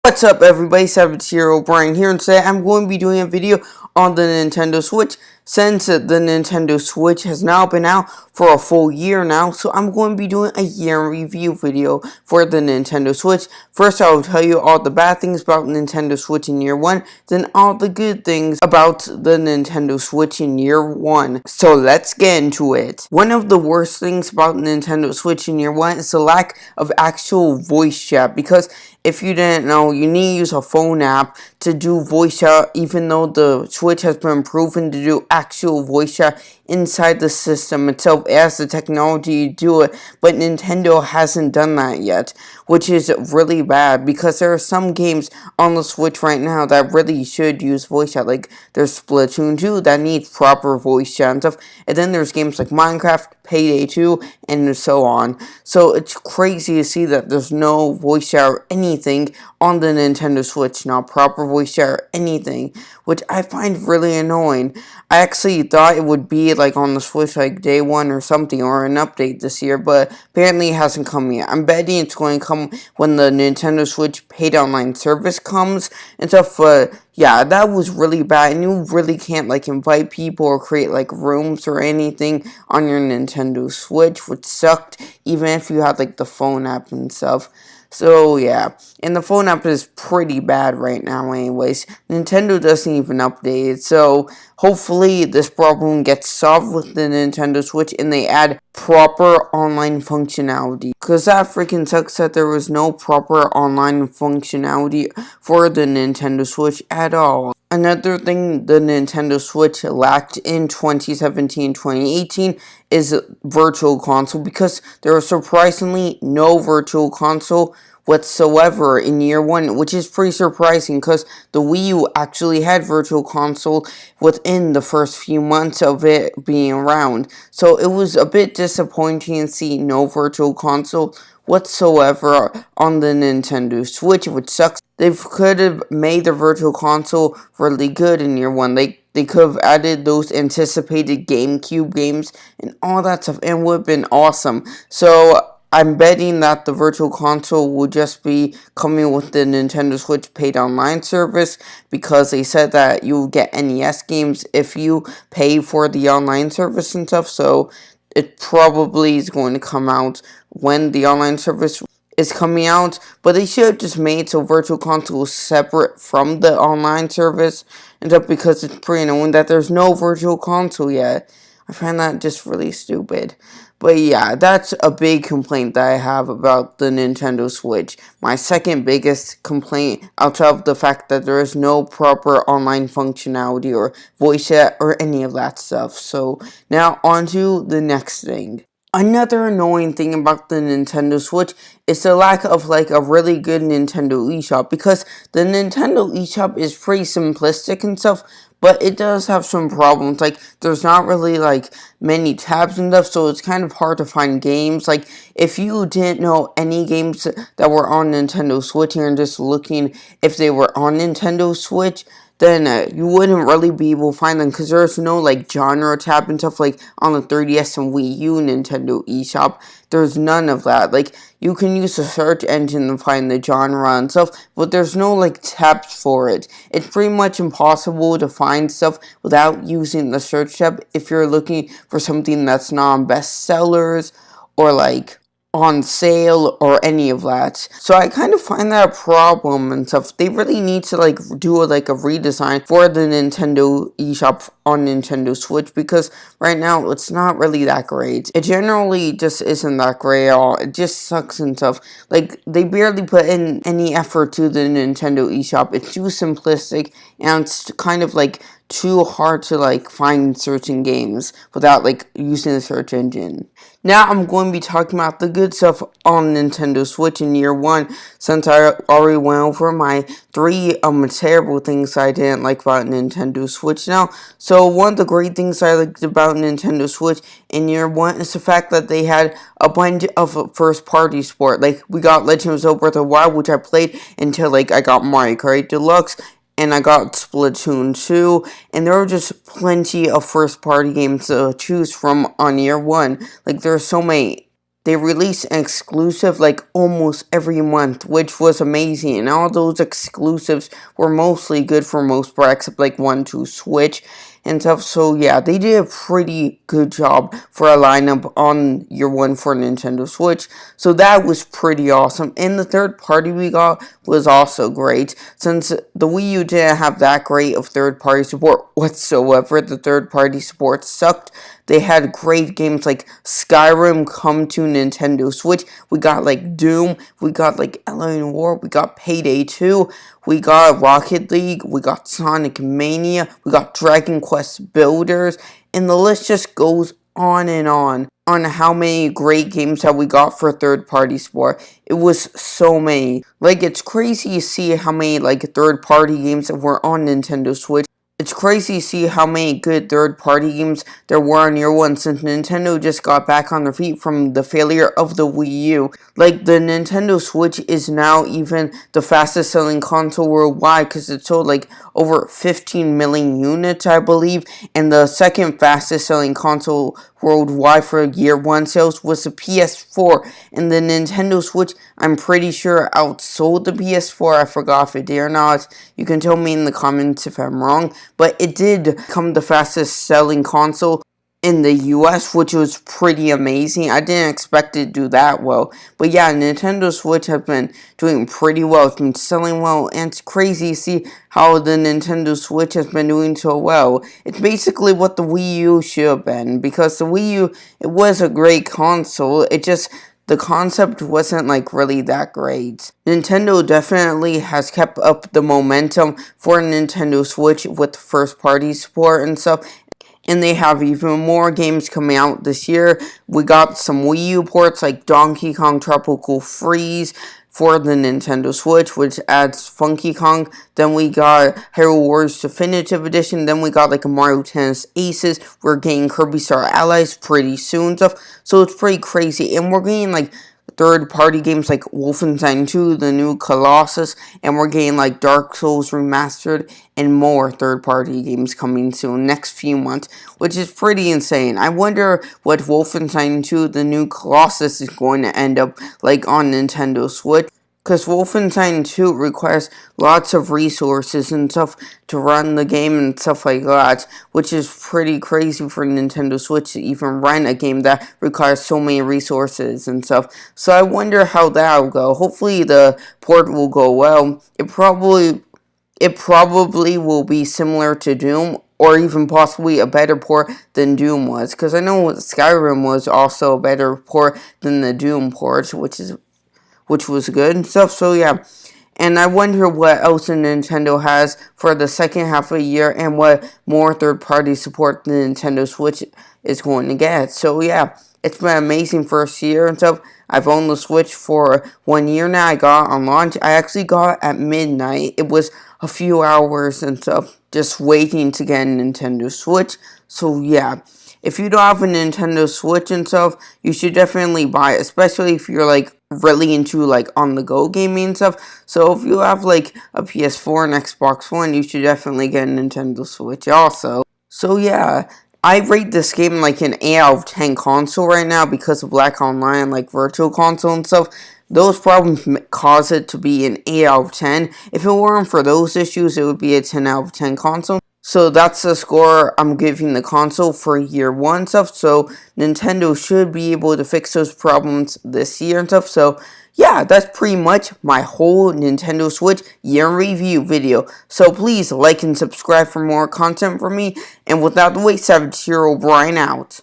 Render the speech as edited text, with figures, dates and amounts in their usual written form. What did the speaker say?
What's up everybody, 70 Brian here, and today I'm going to be doing a video on the Nintendo Switch. Since the Nintendo Switch has now been out for a full year now, so I'm going to be doing a year review video for the Nintendo Switch. First, I will tell you all the bad things about Nintendo Switch in year 1, then all the good things about the Nintendo Switch in year 1. So let's get into it. One of the worst things about Nintendo Switch in year 1 is the lack of actual voice chat, because if you didn't know, you need to use a phone app to do voice chat, even though the Switch has been proven to do actual voice chat inside the system itself. It has the technology to do it, but Nintendo hasn't done that yet, which is really bad, because there are some games on the Switch right now that really should use voice chat. Like, there's Splatoon 2 that needs proper voice chat and stuff, and then there's games like Minecraft, Payday 2, and so on. So it's crazy to see that there's no voice chat or anything on the Nintendo Switch, not proper voice chat or anything, which I find really annoying. I actually thought it would be like on the Switch like day 1 or something, or an update this year, but apparently it hasn't come yet. I'm betting it's going to come when the Nintendo Switch paid online service comes and stuff, but yeah, that was really bad, and you really can't like invite people or create like rooms or anything on your Nintendo Switch, which sucked, even if you had like the phone app and stuff. So yeah, and the phone app is pretty bad right now anyways. Nintendo doesn't even update it, so hopefully this problem gets solved with the Nintendo Switch and they add proper online functionality. Because that freaking sucks that there was no proper online functionality for the Nintendo Switch at all. Another thing the Nintendo Switch lacked in 2017-2018 is Virtual Console, because there was surprisingly no Virtual Console whatsoever in year 1, which is pretty surprising, because the Wii U actually had Virtual Console within the first few months of it being around. So it was a bit disappointing to see no Virtual Console whatsoever on the Nintendo Switch, which sucks. They could have made the Virtual Console really good in year 1. They could have added those anticipated GameCube games and all that stuff, and it would have been awesome. So I'm betting that the Virtual Console will just be coming with the Nintendo Switch paid online service, because they said that you'll get NES games if you pay for the online service and stuff. So it probably is going to come out when the online service is coming out, but they should have just made so Virtual Console is separate from the online service and stuff, because it's pretty annoying that there's no Virtual Console yet. I find that just really stupid. But yeah, that's a big complaint that I have about the Nintendo Switch. My second biggest complaint, outside of the fact that there is no proper online functionality or voice chat or any of that stuff. So now on to the next thing. Another annoying thing about the Nintendo Switch is the lack of like a really good Nintendo eShop, because the Nintendo eShop is pretty simplistic and stuff, but it does have some problems. Like, there's not really like many tabs and stuff, so it's kind of hard to find games. Like, if you didn't know any games that were on Nintendo Switch and just looking if they were on Nintendo Switch, then you wouldn't really be able to find them, because there's no like genre tab and stuff like on the 3DS and Wii U Nintendo eShop. There's none of that. Like, you can use a search engine to find the genre and stuff, but there's no like tabs for it. It's pretty much impossible to find stuff without using the search tab if you're looking for something that's not on bestsellers or like on sale or any of that. So I kind of find that a problem and stuff. They really need to like do a redesign for the Nintendo eShop on Nintendo Switch, because right now it's not really that great. It generally just isn't that great at all. It just sucks and stuff. Like, they barely put in any effort to the Nintendo eShop. It's too simplistic, and it's kind of like too hard to like find certain games without like using the search engine. Now I'm going to be talking about the good stuff on Nintendo Switch in year 1, since I already went over my 3 terrible things I didn't like about Nintendo Switch now. So one of the great things I liked about Nintendo Switch in year 1 is the fact that they had a bunch of first party sport. Like, we got Legend of Zelda Breath of the Wild, which I played until like I got Mario Kart Deluxe, and I got Splatoon 2, and there were just plenty of first-party games to choose from on year 1. Like, there are so many they released an exclusive like almost every month, which was amazing. And all those exclusives were mostly good for most part, except like one to Switch and stuff. So yeah, they did a pretty good job for a lineup on year one for Nintendo Switch. So that was pretty awesome. And the third party we got was also great. Since the Wii U didn't have that great of third party support whatsoever, the third party support sucked. They had great games like Skyrim come to Nintendo Switch. We got like Doom, we got like Alien War, we got Payday 2, we got Rocket League, we got Sonic Mania, we got Dragon Quest Builders, and the list just goes on how many great games that we got for third party support. It was so many. Like, it's crazy to see how many like third party games that were on Nintendo Switch. It's crazy to see how many good third-party games there were on year one since Nintendo just got back on their feet from the failure of the Wii U. Like, the Nintendo Switch is now even the fastest selling console worldwide because it sold like over 15 million units, I believe, and the second fastest selling console worldwide for year one sales was the PS4, and the Nintendo Switch, I'm pretty sure, outsold the PS4. I forgot if it did or not. You can tell me in the comments if I'm wrong, but it did become the fastest selling console in the US, which was pretty amazing. I didn't expect it to do that well. But yeah, Nintendo Switch has been doing pretty well. It's been selling well, and it's crazy to see how the Nintendo Switch has been doing so well. It's basically what the Wii U should have been, because the Wii U, it was a great console. It just, the concept wasn't like really that great. Nintendo definitely has kept up the momentum for Nintendo Switch with first party support and stuff. And they have even more games coming out this year. We got some Wii U ports like Donkey Kong Tropical Freeze for the Nintendo Switch, which adds Funky Kong. Then we got Hero Wars Definitive Edition. Then we got like a Mario Tennis Aces. We're getting Kirby Star Allies pretty soon stuff. So it's pretty crazy. And we're getting like third-party games like Wolfenstein 2, the new Colossus, and we're getting like Dark Souls Remastered and more third-party games coming soon next few months, which is pretty insane. I wonder what Wolfenstein 2, the new Colossus, is going to end up like on Nintendo Switch. Because Wolfenstein 2 requires lots of resources and stuff to run the game and stuff like that, which is pretty crazy for Nintendo Switch to even run a game that requires so many resources and stuff. So I wonder how that will go. Hopefully the port will go well. It probably will be similar to Doom, or even possibly a better port than Doom was. Because I know Skyrim was also a better port than the Doom port, which was good and stuff. So yeah, and I wonder what else Nintendo has for the second half of the year and what more third-party support the Nintendo Switch is going to get. So yeah, it's been an amazing first year and stuff. I've owned the Switch for 1 year now. I got it on launch. I actually got it at midnight. It was a few hours and stuff just waiting to get a Nintendo Switch. So yeah, if you don't have a Nintendo Switch and stuff, you should definitely buy it, especially if you're like really into like on-the-go gaming and stuff. So if you have like a PS4 and Xbox One, you should definitely get a Nintendo Switch also. So yeah, I rate this game like an 8 out of 10 console right now because of lack online, like Virtual Console and stuff. Those problems cause it to be an 8 out of 10. If it weren't for those issues, it would be a 10 out of 10 console. So that's the score I'm giving the console for year one stuff. So Nintendo should be able to fix those problems this year and stuff. So yeah, that's pretty much my whole Nintendo Switch year review video. So please like and subscribe for more content from me. And without the wait, Savage Hero Brian out.